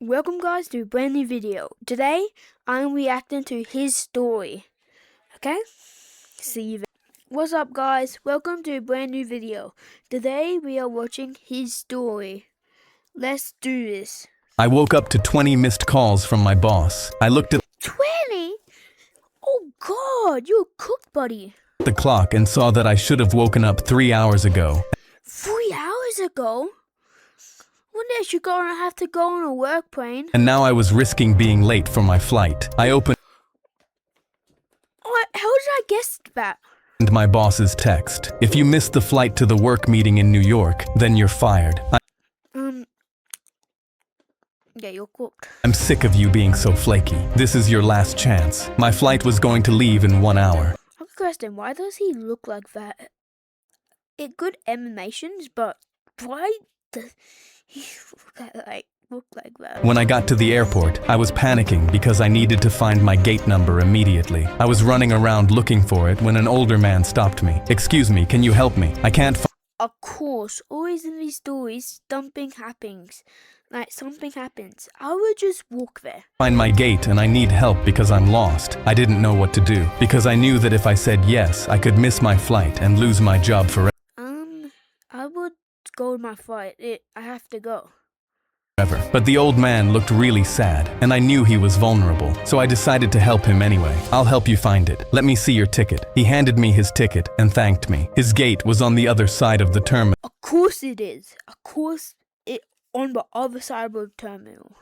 Welcome guys to a brand new video. Today I'm reacting to his story. Okay? See you there. What's up guys? Welcome to a brand new video. Today we are watching his story. Let's do this. I woke up to 20 missed calls from my boss. I looked at 20? Oh god, you're a cook buddy. the clock and saw that I should have woken up 3 hours ago. 3 hours ago? One day you're gonna have to go on a work plane. And now I was risking being late for my flight. I opened How did I guess that? my boss's text. If you missed the flight to the work meeting in New York, then you're fired. Yeah, you're cooked. I'm sick of you being so flaky. This is your last chance. My flight was going to leave in 1 hour. I have a question, why does he look like that? It good animations, but why does he look like that? When I got to the airport, I was panicking because I needed to find my gate number immediately. I was running around looking for it when an older man stopped me. "Excuse me, can you help me? I can't Of course, always in these stories, something happens. Like something happens. I would just walk there. find my gate and I need help because I'm lost." I didn't know what to do because I knew that if I said yes, I could miss my flight and lose my job forever. I would go to my flight. I have to go. But the old man looked really sad, and I knew he was vulnerable, so I decided to help him anyway. "I'll help you find it. Let me see your ticket." He handed me his ticket and thanked me. His gate was on the other side of the terminal, Of course it is. Of course it on the other side of the terminal.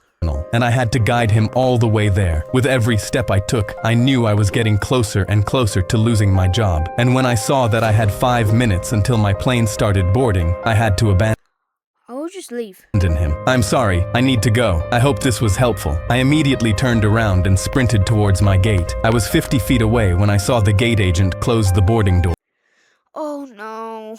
and I had to guide him all the way there. With every step I took, I knew I was getting closer and closer to losing my job. And when I saw that I had 5 minutes until my plane started boarding, I had to abandon I will just leave. him. "I'm sorry, I need to go. I hope this was helpful." I immediately turned around and sprinted towards my gate. I was 50 feet away when I saw the gate agent close the boarding door. Oh no.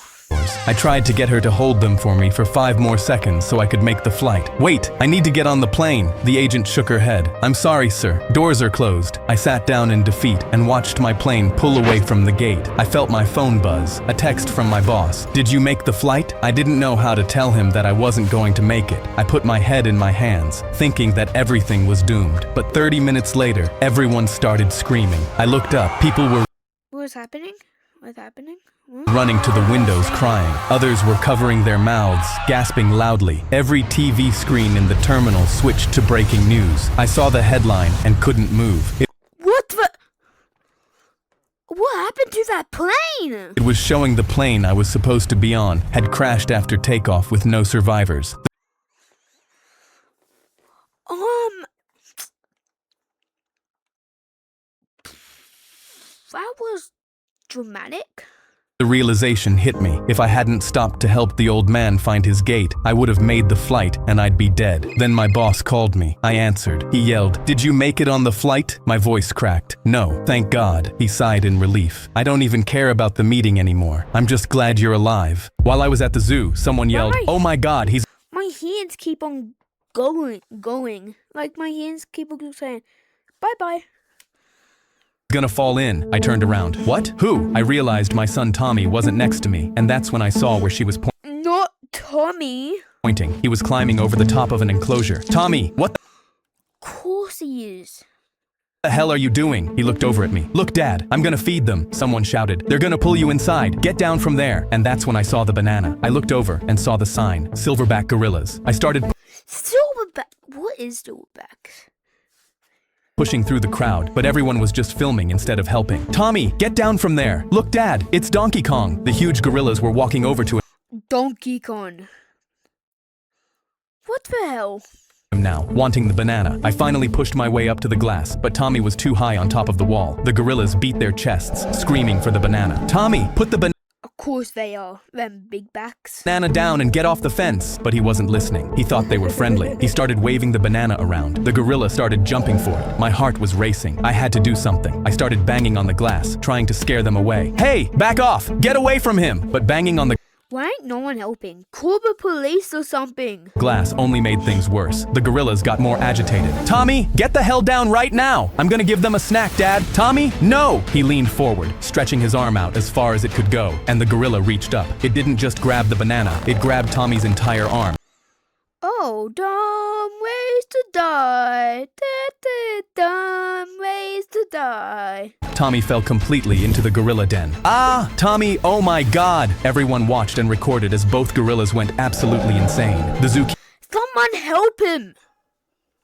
I tried to get her to hold them for me for 5 more seconds so I could make the flight. "Wait, I need to get on the plane." The agent shook her head. "I'm sorry, sir. Doors are closed." I sat down in defeat and watched my plane pull away from the gate. I felt my phone buzz, a text from my boss. "Did you make the flight?" I didn't know how to tell him that I wasn't going to make it. I put my head in my hands, thinking that everything was doomed. But 30 minutes later, everyone started screaming. I looked up. People were What's happening? What's happening? running to the windows crying. Others were covering their mouths, gasping loudly. Every TV screen in the terminal switched to breaking news. I saw the headline and couldn't move. What happened to that plane? It was showing the plane I was supposed to be on had crashed after takeoff with no survivors. That was dramatic. The realization hit me. If I hadn't stopped to help the old man find his gate, I would have made the flight and I'd be dead. Then my boss called me. I answered. He yelled, "Did you make it on the flight?" My voice cracked. "No, thank God." He sighed in relief. "I don't even care about the meeting anymore. I'm just glad you're alive." While I was at the zoo, someone yelled, Right. "Oh my God, he's..." My hands keep on going. Like my hands keep on saying, bye-bye. gonna fall in. I turned around. "What? Who?" I realized my son Tommy wasn't next to me, and that's when I saw where she was Not Tommy. pointing. He was climbing over the top of an enclosure. "Tommy, what Of course he is. the hell are you doing?" He looked over at me. "Look, Dad, I'm gonna feed them." Someone shouted. "They're gonna pull you inside. Get down from there." And that's when I saw the banana. I looked over and saw the sign, Silverback Gorillas. I started Silverback. What is Silverback? pushing through the crowd, but everyone was just filming instead of helping. "Tommy, get down from there. Look, Dad, it's Donkey Kong." The huge gorillas were walking over to Donkey Kong. What the hell? him now, wanting the banana. I finally pushed my way up to the glass, but Tommy was too high on top of the wall. The gorillas beat their chests, screaming for the banana. "Tommy, put the Of course they are. Them big backs. banana down and get off the fence." But he wasn't listening. He thought they were friendly. He started waving the banana around. The gorilla started jumping for it. My heart was racing. I had to do something. I started banging on the glass, trying to scare them away. "Hey, back off! Get away from him!" But banging on the Why ain't no one helping? Call the police or something. glass only made things worse. The gorillas got more agitated. "Tommy, get the hell down right now! I'm gonna give them a snack, Dad." "Tommy, no!" He leaned forward, stretching his arm out as far as it could go, and the gorilla reached up. It didn't just grab the banana, it grabbed Tommy's entire arm. Oh. Oh, dumb ways to die. Dumb ways to die. Tommy fell completely into the gorilla den. Ah, Tommy, oh my god! Everyone watched and recorded as both gorillas went absolutely insane. The Someone help him!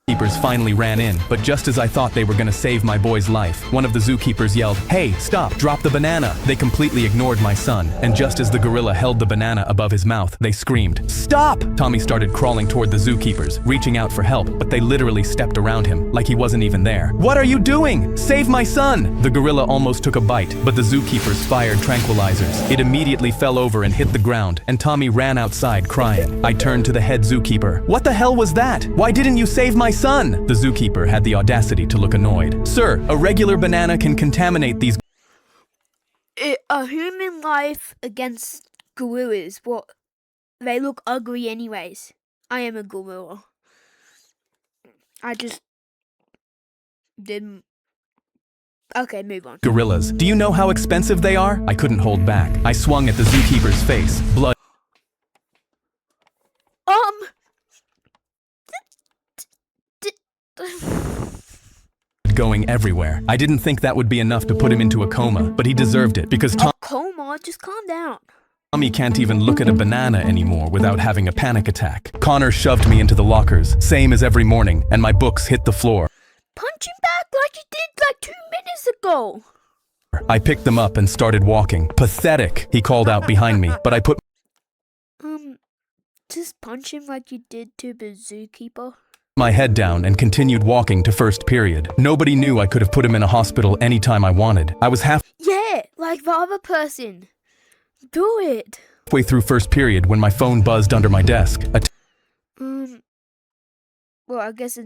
zookeepers finally ran in, but just as I thought they were gonna save my boy's life, one of the zookeepers yelled, "Hey, stop, drop the banana!" They completely ignored my son, and just as the gorilla held the banana above his mouth, they screamed, "Stop!" Tommy started crawling toward the zookeepers, reaching out for help, but they literally stepped around him, like he wasn't even there. "What are you doing? Save my son!" The gorilla almost took a bite, but the zookeepers fired tranquilizers. It immediately fell over and hit the ground, and Tommy ran outside crying. I turned to the head zookeeper. "What the hell was that? Why didn't you save my son?" The zookeeper had the audacity to look annoyed. "Sir, a regular banana can contaminate these." A human life against gorillas. What? They look ugly anyways. I am a gorilla. I just didn't. Okay, move on. Gorillas. Do you know how expensive they are? I couldn't hold back. I swung at the zookeeper's face. Blood going everywhere. I didn't think that would be enough to put him into a coma, but he deserved it because Coma? Just calm down. Tommy can't even look at a banana anymore without having a panic attack. Connor shoved me into the lockers, same as every morning, and my books hit the floor. Punch him back like you did like 2 minutes ago. I picked them up and started walking. "Pathetic," he called out behind me, but I put Just punch him like you did to the zookeeper. my head down and continued walking to first period. Nobody knew I could have put him in a hospital anytime I wanted. I was Yeah, like the other person. Do it. halfway through first period when my phone buzzed under my desk. Well, I guess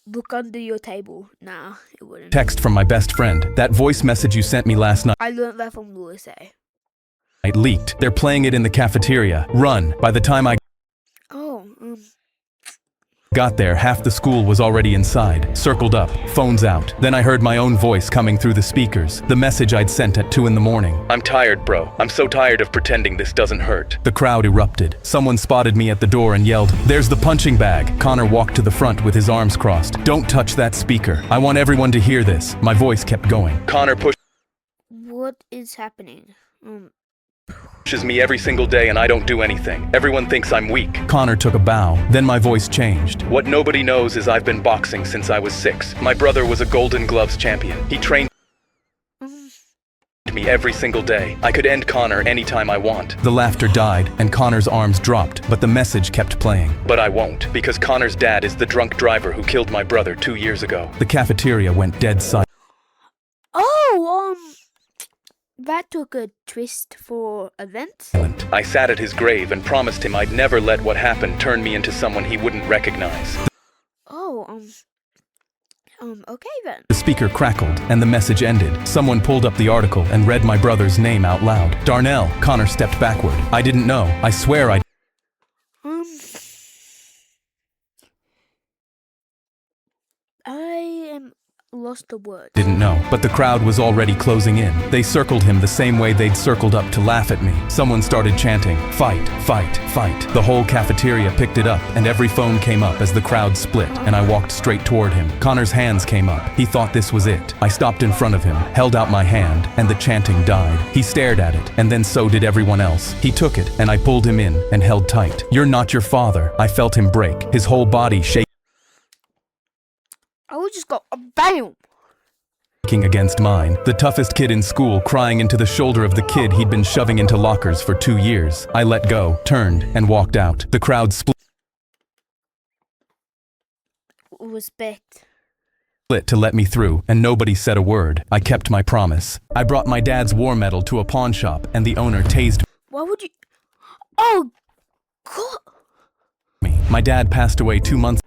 look under your table. Nah, it wouldn't. Text from my best friend. "That voice message you sent me last night I learned that from Lewis A. leaked. They're playing it in the cafeteria. Run." By the time I Oh, got there, half the school was already inside, circled up, phones out. Then I heard my own voice coming through the speakers, the message I'd sent at 2 in the morning. "I'm tired, bro. I'm so tired of pretending this doesn't hurt." The crowd erupted. Someone spotted me at the door and yelled, "There's the punching bag." Connor walked to the front with his arms crossed. "Don't touch that speaker. I want everyone to hear this." My voice kept going. Connor what is happening? pushes me every single day and I don't do anything. Everyone thinks I'm weak. Connor took a bow. Then my voice changed. "What nobody knows is I've been boxing since I was 6. My brother was a Golden Gloves champion. He trained me every single day. I could end Connor anytime I want." The laughter died and Connor's arms dropped, but the message kept playing. "But I won't, because Connor's dad is the drunk driver who killed my brother 2 years ago." The cafeteria went dead silent. That took a twist for events. I sat at his grave and promised him I'd never let what happened turn me into someone he wouldn't recognize. Okay then. The speaker crackled and the message ended. Someone pulled up the article and read my brother's name out loud. "Darnell." Connor stepped backward. "I didn't know. I swear I..." I am lost the word. Didn't know, but the crowd was already closing in. They circled him the same way they'd circled up to laugh at me. Someone started chanting, "Fight, fight, fight." The whole cafeteria picked it up, and every phone came up as the crowd split, and I walked straight toward him. Connor's hands came up. He thought this was it. I stopped in front of him, held out my hand, and the chanting died. He stared at it, and then so did everyone else. He took it, and I pulled him in and held tight. "You're not your father." I felt him break, his whole body shaking I would just go BAM! against mine. The toughest kid in school crying into the shoulder of the kid he'd been shoving into lockers for 2 years. I let go, turned, and walked out. The crowd split Respect. to let me through, and nobody said a word. I kept my promise. I brought my dad's war medal to a pawn shop, and the owner tased Why would you? Oh, God. me. My dad passed away 2 months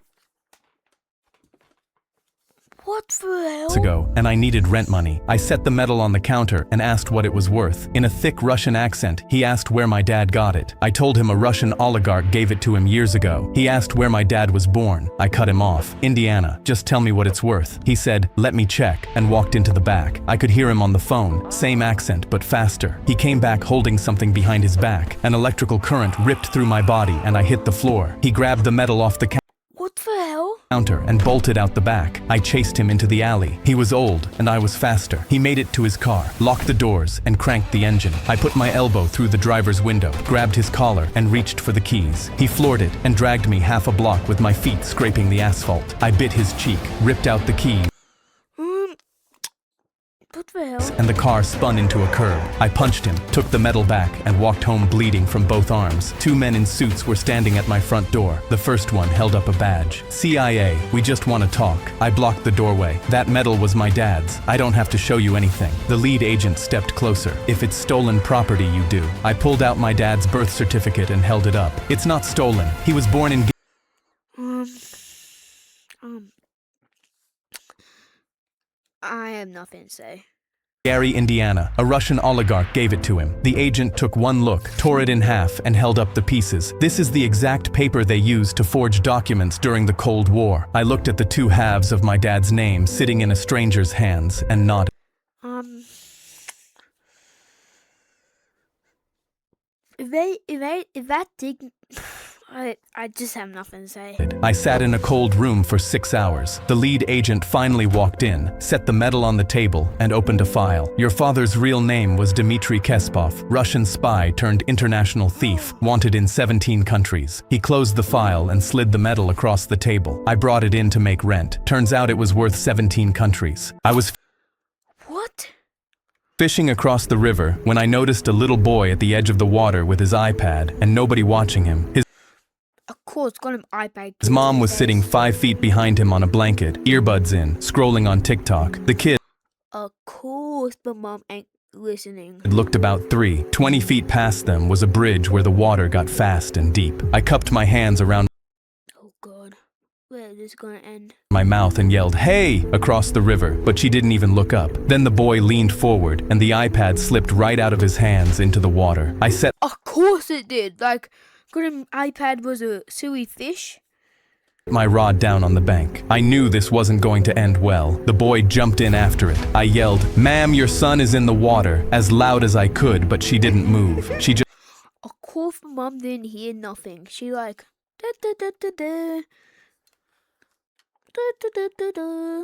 What the hell? Ago, and I needed rent money. I set the medal on the counter and asked what it was worth. In a thick Russian accent, he asked where my dad got it. I told him a Russian oligarch gave it to him years ago. He asked where my dad was born. I cut him off. Indiana, just tell me what it's worth. He said, let me check, and walked into the back. I could hear him on the phone, same accent but faster. He came back holding something behind his back. An electrical current ripped through my body and I hit the floor. He grabbed the medal off the What the hell? counter and bolted out the back. I chased him into the alley. He was old and I was faster. He made it to his car, locked the doors, and cranked the engine. I put my elbow through the driver's window, grabbed his collar, and reached for the keys. He floored it and dragged me half a block with my feet scraping the asphalt. I bit his cheek, ripped out the key, What the hell? and the car spun into a curb. I punched him, took the medal back, and walked home bleeding from both arms. Two men in suits were standing at my front door. The first one held up a badge. CIA, we just want to talk. I blocked the doorway. That medal was my dad's. I don't have to show you anything. The lead agent stepped closer. If it's stolen property, you do. I pulled out my dad's birth certificate and held it up. It's not stolen. He was born in I have nothing to say. Gary, Indiana. A Russian oligarch gave it to him. The agent took one look, tore it in half, and held up the pieces. This is the exact paper they used to forge documents during the Cold War. I looked at the two halves of my dad's name sitting in a stranger's hands and nodded. If that did, I just have nothing to say. I sat in a cold room for 6 hours. The lead agent finally walked in, set the medal on the table, and opened a file. Your father's real name was Dmitry Kespov, Russian spy turned international thief, wanted in 17 countries. He closed the file and slid the medal across the table. I brought it in to make rent. Turns out it was worth 17 countries. I was What? fishing across the river when I noticed a little boy at the edge of the water with his iPad and nobody watching him. Of course, got an iPad. His mom was sitting 5 feet behind him on a blanket, earbuds in, scrolling on TikTok. The kid Of course, but mom ain't listening. looked about 20 feet past them was a bridge where the water got fast and deep. I cupped my hands around Oh God, where is this gonna end? my mouth and yelled, "Hey!" across the river, but she didn't even look up. Then the boy leaned forward and the iPad slipped right out of his hands into the water. I set Of course it did. Like, got an iPad was a silly fish. my rod down on the bank. I knew this wasn't going to end well. The boy jumped in after it. I yelled, "Ma'am, your son is in the water," as loud as I could, but she didn't move. She just Of course, mom didn't hear nothing. She like da da da da da da da da da da.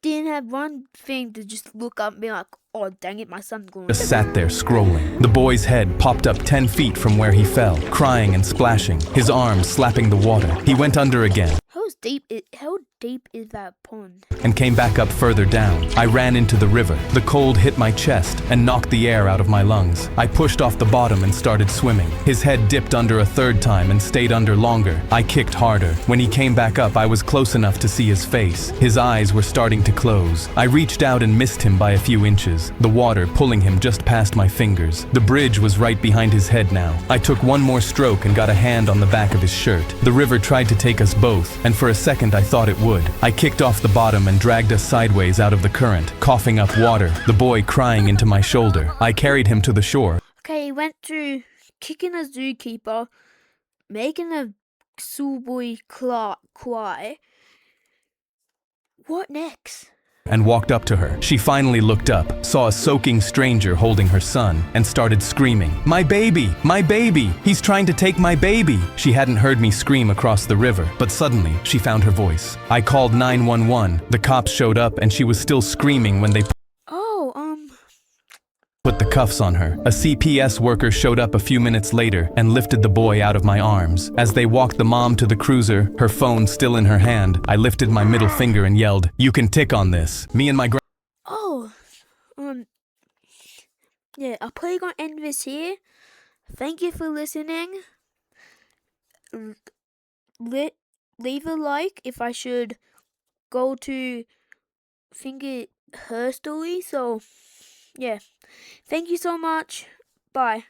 Didn't have one thing to just look up and be like, "Oh dang it, my son's going." just sat there scrolling. The boy's head popped up 10 feet from where he fell, crying and splashing, his arms slapping the water. He went under again How deep is that pond? and came back up further down. I ran into the river. The cold hit my chest and knocked the air out of my lungs. I pushed off the bottom and started swimming. His head dipped under a third time and stayed under longer. I kicked harder. When he came back up, I was close enough to see his face. His eyes were starting to close. I reached out and missed him by a few inches, the water pulling him just past my fingers. The bridge was right behind his head now. I took one more stroke and got a hand on the back of his shirt. The river tried to take us both, and for a second I thought it would. I kicked off the bottom and dragged us sideways out of the current, coughing up water, the boy crying into my shoulder. I carried him to the shore. Okay, he went to kicking a zookeeper, making a schoolboy cry. What next? And walked up to her. She finally looked up, saw a soaking stranger holding her son, and started screaming, "My baby! My baby! He's trying to take my baby!" She hadn't heard me scream across the river, but suddenly she found her voice. I called 911. The cops showed up and she was still screaming when they put the cuffs on her. A CPS worker showed up a few minutes later and lifted the boy out of my arms. As they walked the mom to the cruiser, her phone still in her hand, I lifted my middle finger and yelled, "You can tick on this." Me and my yeah, I'm probably gonna end this here. Thank you for listening. Leave a like if I should go to her story. So, yeah. Thank you so much. Bye.